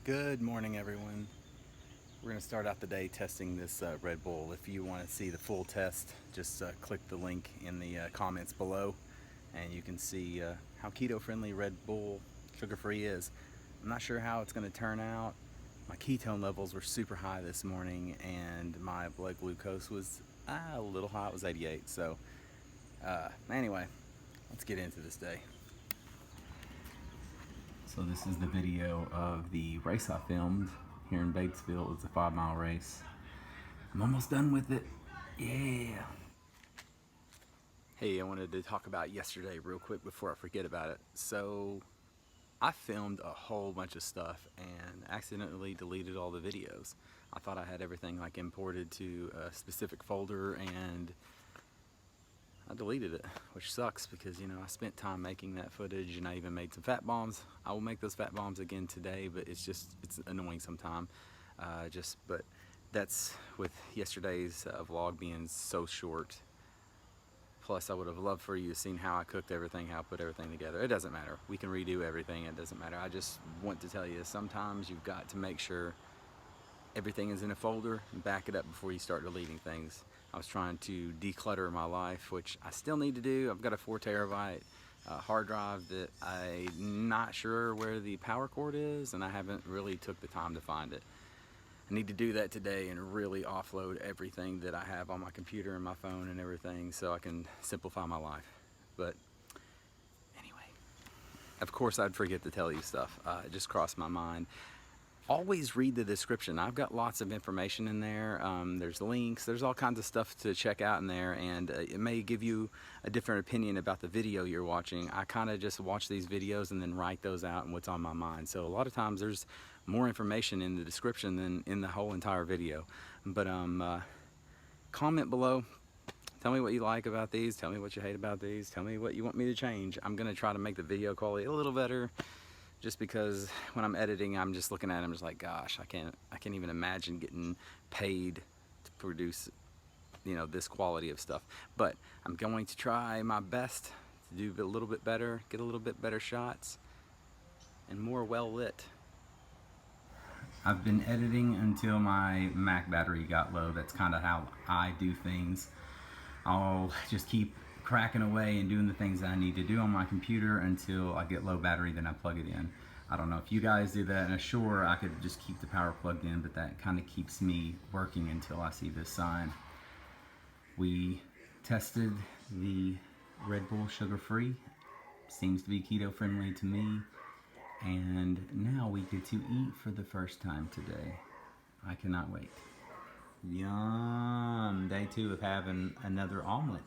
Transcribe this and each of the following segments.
Good morning, everyone. We're going to start out the day testing this Red Bull. If you want to see the full test, just click the link in the comments below and you can see how keto friendly Red Bull sugar-free is. I'm not sure how it's going to turn out. My ketone levels were super high this morning and my blood glucose was a little high. It was 88. So anyway, let's get into this day. So this is the video of the race I filmed here in Batesville. It's a 5-mile race. I'm almost done with it. Yeah. Hey, I wanted to talk about yesterday real quick before I forget about it. So I filmed a whole bunch of stuff and accidentally deleted all the videos. I thought I had everything like imported to a specific folder and I deleted it, which sucks because, I spent time making that footage and I even made some fat bombs. I will make those fat bombs again today, but it's annoying sometimes. But that's with yesterday's vlog being so short. Plus, I would have loved for you to seen how I cooked everything, how I put everything together. It doesn't matter. We can redo everything. It doesn't matter. I just want to tell you, sometimes you've got to make sure everything is in a folder and back it up before you start deleting things. I was trying to declutter my life, which I still need to do. I've got a 4 terabyte hard drive that I'm not sure where the power cord is, and I haven't really took the time to find it. I need to do that today and really offload everything that I have on my computer and my phone and everything so I can simplify my life. But anyway, of course I'd forget to tell you stuff. It just crossed my mind. Always read the description. I've got lots of information in there. There's links, there's all kinds of stuff to check out in there, and it may give you a different opinion about the video you're watching. I kind of just watch these videos and then write those out and what's on my mind. So a lot of times there's more information in the description than in the whole entire video. But comment below. Tell me what you like about these. Tell me what you hate about these. Tell me what you want me to change. I'm going to try to make the video quality a little better. Just because when I'm editing, I'm just looking at it, I'm just like, gosh, I can't even imagine getting paid to produce, this quality of stuff. But I'm going to try my best to do a little bit better, get a little bit better shots, and more well lit. I've been editing until my Mac battery got low. That's kind of how I do things. I'll just keep cracking away and doing the things that I need to do on my computer until I get low battery, then I plug it in. I don't know if you guys do that, and sure, I could just keep the power plugged in, but that kind of keeps me working until I see this sign. We tested the Red Bull sugar-free. Seems to be keto friendly to me, and now we get to eat for the first time today. I cannot wait. Yum! Day 2 of having another omelet.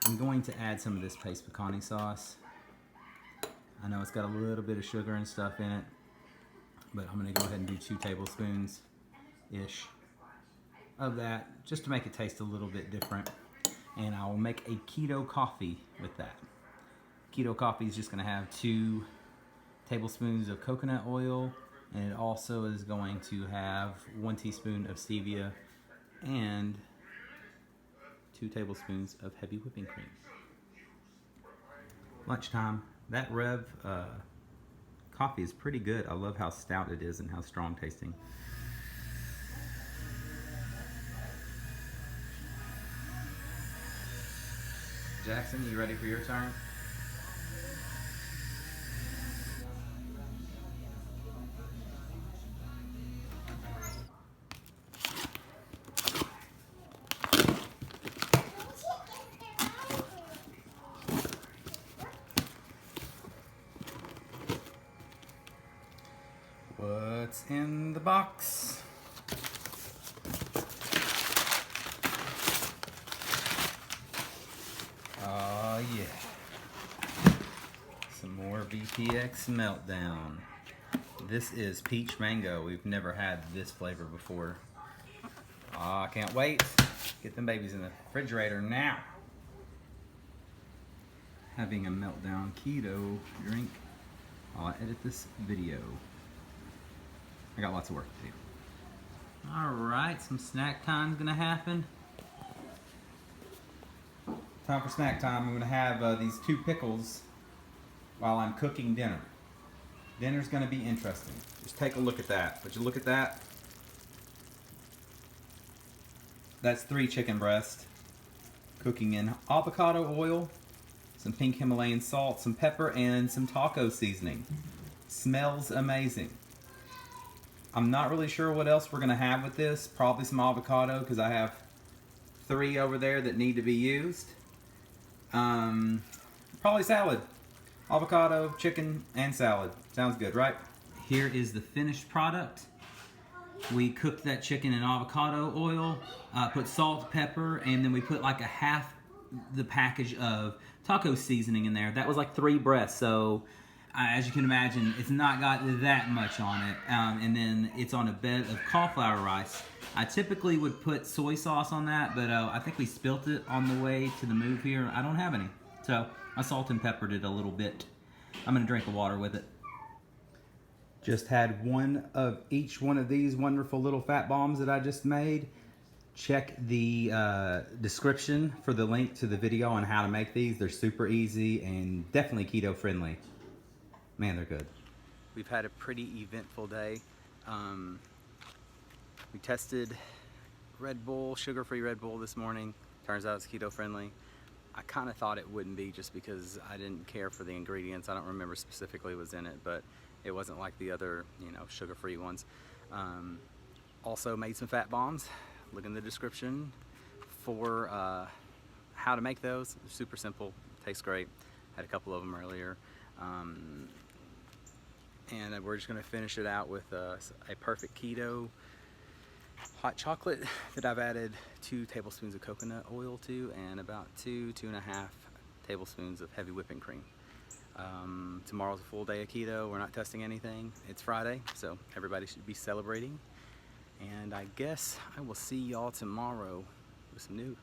I'm going to add some of this paste pecani sauce. I know it's got a little bit of sugar and stuff in it, but I'm going to go ahead and do 2 tablespoons-ish of that, just to make it taste a little bit different. And I will make a keto coffee with that. Keto coffee is just going to have 2 tablespoons of coconut oil, and it also is going to have 1 teaspoon of stevia and 2 tablespoons of heavy whipping cream. Lunchtime. That Rev coffee is pretty good. I love how stout it is and how strong tasting. Jackson, you ready for your turn? What's in the box? Oh yeah. Some more VPX Meltdown. This is peach mango. We've never had this flavor before. Oh, I can't wait. Get them babies in the refrigerator now. Having a Meltdown keto drink while I edit this video. I got lots of work to do. Alright, some snack time's gonna happen. Time for snack time. I'm gonna have these 2 pickles while I'm cooking dinner. Dinner's gonna be interesting. Just take a look at that. Would you look at that? That's 3 chicken breasts cooking in avocado oil, some pink Himalayan salt, some pepper, and some taco seasoning. Smells amazing. I'm not really sure what else we're gonna have with this. Probably some avocado, because I have 3 over there that need to be used. Probably salad. Avocado, chicken, and salad. Sounds good, right? Here is the finished product. We cooked that chicken in avocado oil, put salt, pepper, and then we put like a half the package of taco seasoning in there. That was like 3 breasts, so as you can imagine, it's not got that much on it. And then it's on a bed of cauliflower rice. I typically would put soy sauce on that, but I think we spilt it on the way to the move here. I don't have any, so I salt and peppered it a little bit. I'm gonna drink the water with it. Just had one of each one of these wonderful little fat bombs that I just made. Check the description for the link to the video on how to make these. They're super easy and definitely keto friendly. Man, they're good. We've had a pretty eventful day. We tested Red Bull, sugar-free Red Bull this morning. Turns out it's keto friendly. I kind of thought it wouldn't be just because I didn't care for the ingredients. I don't remember specifically what was in it, but it wasn't like the other, sugar-free ones. Also made some fat bombs. Look in the description for how to make those. They're super simple, tastes great. Had a couple of them earlier. And we're just gonna finish it out with a perfect keto hot chocolate that I've added 2 tablespoons of coconut oil to, and about 2.5 tablespoons of heavy whipping cream. Tomorrow's a full day of keto. We're not testing anything. It's Friday, so everybody should be celebrating. And I guess I will see y'all tomorrow with some news.